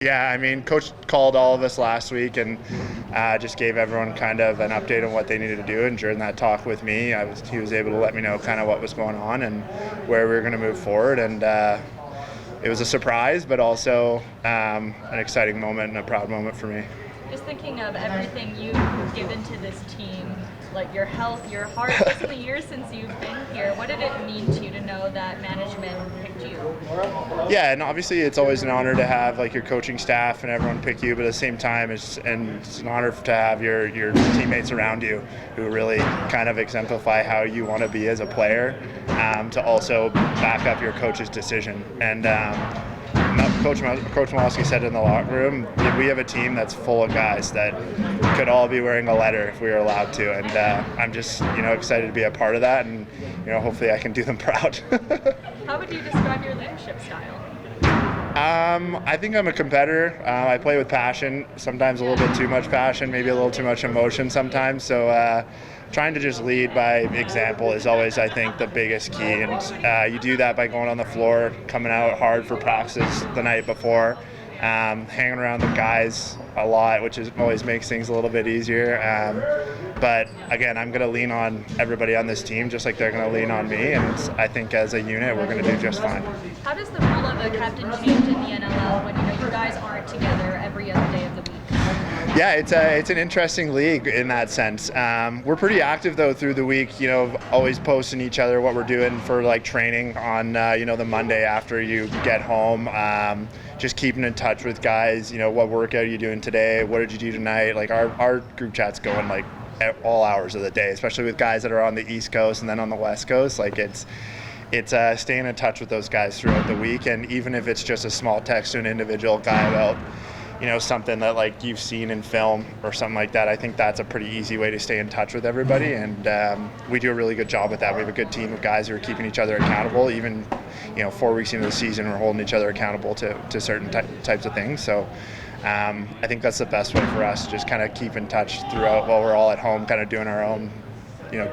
Yeah, I mean, Coach called all of us last week and just gave everyone kind of an update on what they needed to do. And during that talk with me, he was able to let me know kind of what was going on and where we were going to move forward. And it was a surprise, but also an exciting moment and a proud moment for me. Just thinking of everything you've given to this team, like your health, your heart, just in the years since you've been here, what did it mean to you to know that management picked you? Yeah, and obviously it's always an honor to have like your coaching staff and everyone pick you, but at the same time it's an honor to have your teammates around you who really kind of exemplify how you want to be as a player, to also back up your coach's decision. And Coach Malosky said in the locker room, we have a team that's full of guys that could all be wearing a letter if we were allowed to, and I'm just excited to be a part of that, and hopefully I can do them proud. How would you describe your leadership style? I think I'm a competitor. I play with passion, sometimes a little bit too much passion, maybe a little too much emotion sometimes. So trying to just lead by example is always, I think, the biggest key. And you do that by going on the floor, coming out hard for practice the night before, hanging around the guys a lot, which always makes things a little bit easier. But again, I'm going to lean on everybody on this team just like they're going to lean on me, and I think as a unit we're going to do just fine. How does the role of a captain change in the NLL when you guys aren't together every other day of the week? Yeah, it's an interesting league in that sense. We're pretty active though through the week. Always posting each other what we're doing for like training on the Monday after you get home. Just keeping in touch with guys. What workout are you doing today? What did you do tonight? Like our group chat's going like at all hours of the day, especially with guys that are on the East Coast and then on the West Coast. Like it's staying in touch with those guys throughout the week, and even if it's just a small text to an individual guy about something that like you've seen in film or something like that, I think that's a pretty easy way to stay in touch with everybody, and we do a really good job with that. We have a good team of guys who are keeping each other accountable. Even 4 weeks into the season, we're holding each other accountable to certain types of things. So I think that's the best way for us, just kind of keep in touch throughout while we're all at home, kind of doing our own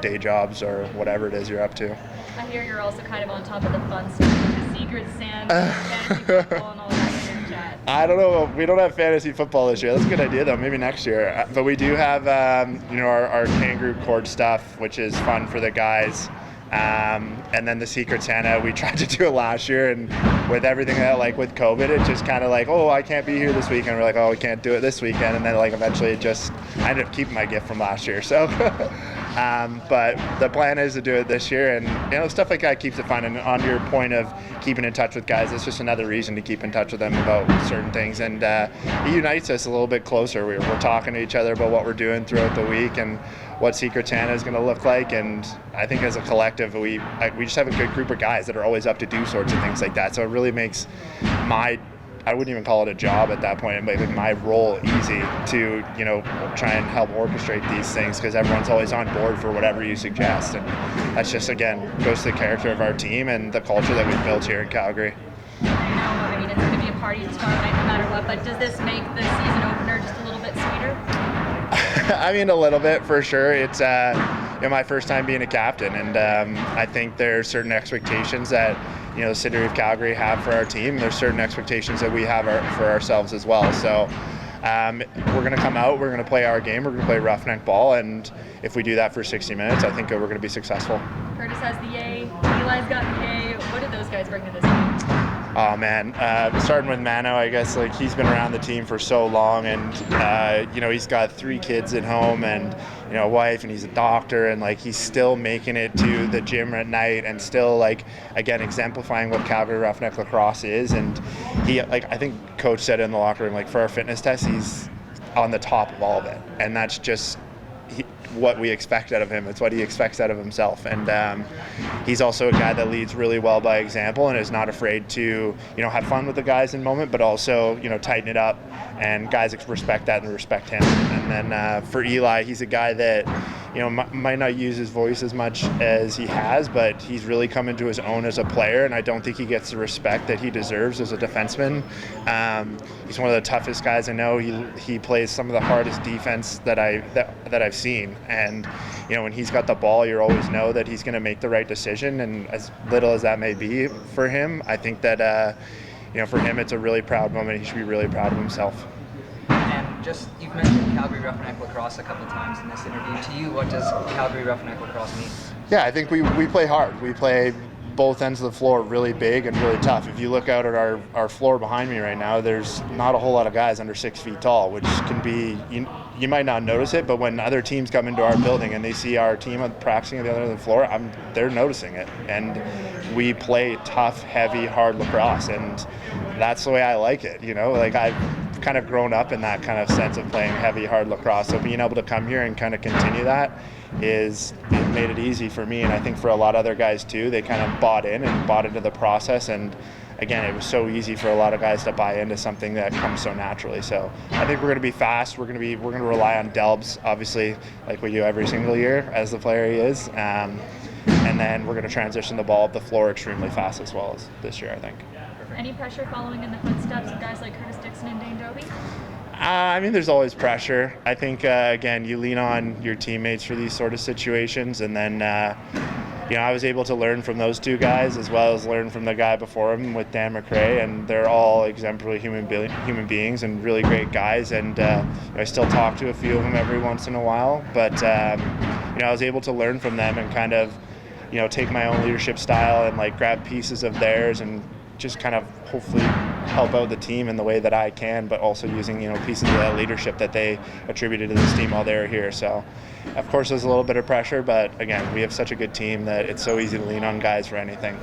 day jobs or whatever it is you're up to. I hear you're also kind of on top of the fun stuff, like the Secret Santa, fantasy football, and all that in your chat. I don't know. We don't have fantasy football this year. That's a good idea, though. Maybe next year. But we do have, our kangaroo court stuff, which is fun for the guys. And then the Secret Santa, we tried to do it last year, and with everything that, like with COVID, it just kind of like, oh, I can't be here this weekend. We're like, oh, we can't do it this weekend. And then like eventually I ended up keeping my gift from last year. So, but the plan is to do it this year, and stuff like that keeps it fun. And on your point of keeping in touch with guys, it's just another reason to keep in touch with them about certain things, and it unites us a little bit closer. We're talking to each other about what we're doing throughout the week and what Secret Santa is going to look like, and I think as a collective we just have a good group of guys that are always up to do sorts of things like that. So it really makes I wouldn't even call it a job at that point, but my role easy to try and help orchestrate these things, because everyone's always on board for whatever you suggest, and that's just again goes to the character of our team and the culture that we've built here in Calgary. I mean, it's going to be a party tomorrow night no matter what, but does this make the season opener just a little bit sweeter? I mean, a little bit for sure. It's my first time being a captain, and I think there's certain expectations that the city of Calgary have for our team. There's certain expectations that we have for ourselves as well. So we're going to come out, we're going to play our game, we're going to play roughneck ball, and if we do that for 60 minutes, I think we're going to be successful. Curtis has the A, Eli's got the K. What did those guys bring to this game? Oh man, starting with Mano, I guess like he's been around the team for so long, and he's got 3 kids at home and a wife, and he's a doctor, and like he's still making it to the gym at night, and still like again exemplifying what Calgary Roughneck lacrosse is. And he, like I think Coach said in the locker room, like for our fitness test, he's on the top of all of it, and that's just what we expect out of him. It's what he expects out of himself, and he's also a guy that leads really well by example and is not afraid to have fun with the guys in moment, but also tighten it up, and guys respect that and respect him. And then for Eli, he's a guy that might not use his voice as much as he has, but he's really come into his own as a player, and I don't think he gets the respect that he deserves as a defenseman. He's one of the toughest guys I know. He plays some of the hardest defense that I've seen, and when he's got the ball, you always know that he's going to make the right decision, and as little as that may be for him, I think that for him, it's a really proud moment. He should be really proud of himself. And just, you've mentioned Calgary Roughneck Lacrosse a couple of times in this interview. To you, what does Calgary Roughneck Lacrosse mean? Yeah, I think we play hard. We play both ends of the floor really big and really tough. If you look out at our floor behind me right now, there's not a whole lot of guys under 6 feet tall, which can be, you might not notice it, but when other teams come into our building and they see our team practicing at the other end of the floor, they're noticing it. And we play tough, heavy, hard lacrosse, and that's the way I like it. Like I've kind of grown up in that kind of sense of playing heavy, hard lacrosse. So being able to come here and kind of continue that it made it easy for me, and I think for a lot of other guys too. They kind of bought into the process, and again, it was so easy for a lot of guys to buy into something that comes so naturally. So I think we're going to be fast. We're going to rely on Delbs, obviously, like we do every single year as the player he is, and then we're going to transition the ball up the floor extremely fast as well as this year, I think. Any pressure following in the footsteps of guys like Curtis Dixon and Dane Joby? There's always pressure. I think, again, you lean on your teammates for these sort of situations, and then, I was able to learn from those two guys as well as learn from the guy before him with Dan McRae, and they're all exemplary human beings and really great guys, and I still talk to a few of them every once in a while, but, I was able to learn from them and kind of, take my own leadership style and like grab pieces of theirs and just kind of hopefully help out the team in the way that I can, but also using pieces of that leadership that they attributed to this team while they were here. So of course there's a little bit of pressure, but again, we have such a good team that it's so easy to lean on guys for anything.